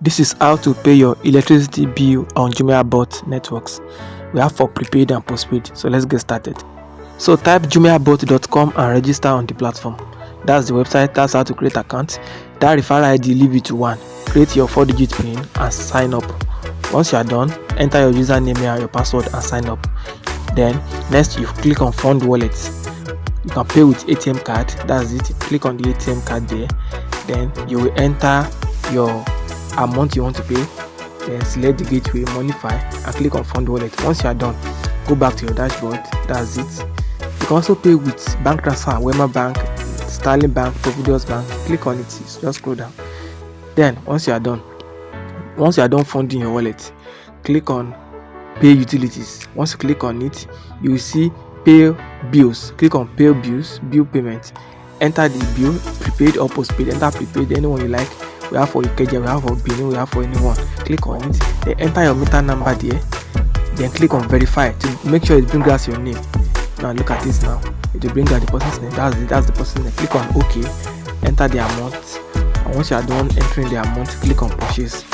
This is how to pay your electricity bill on Jumiabot networks. We have for prepaid and postpaid. So let's get started. So type jumiabot.com and register on the platform. That's the website. That's how to create an account. That referral ID, leave it to 1. Create your 4-digit PIN and sign up. Once you are done, enter your username and your password and sign up. Then next you click on fund wallet. You can pay with ATM card. That's it. Click on the ATM card there. Then you will enter your amount you want to pay. Then select the gateway, Monify, and click on fund wallet. Once you are done, go back to your dashboard. That's it. You can also pay with bank transfer, Wema Bank, Sterling Bank, Providence Bank. Click on it. Just scroll down. Then once you are done funding your wallet, click on pay utilities. Once you click on it, you will see pay bills. Click on pay bills, bill payment. Enter the bill, prepaid or postpaid. Enter prepaid, anyone you like. We have for Ikeja, we have for Benin, we have for anyone. Click on it. Then enter your meter number there. Then click on verify to make sure it brings out your name. Now look at this now. It will bring out the person's name. That's the person's name. Click on OK. Enter the amount. And once you are done entering the amount, click on purchase.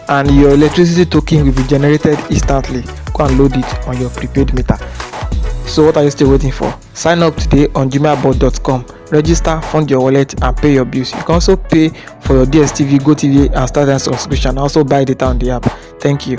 And your electricity token will be generated instantly. Go and load it on your prepaid meter. So what are you still waiting for? Sign up today on jumiabot.com. Register, fund your wallet, and pay your bills. You can also pay for your DSTV, GoTV, and Startime subscription. Also buy data on the app. Thank you.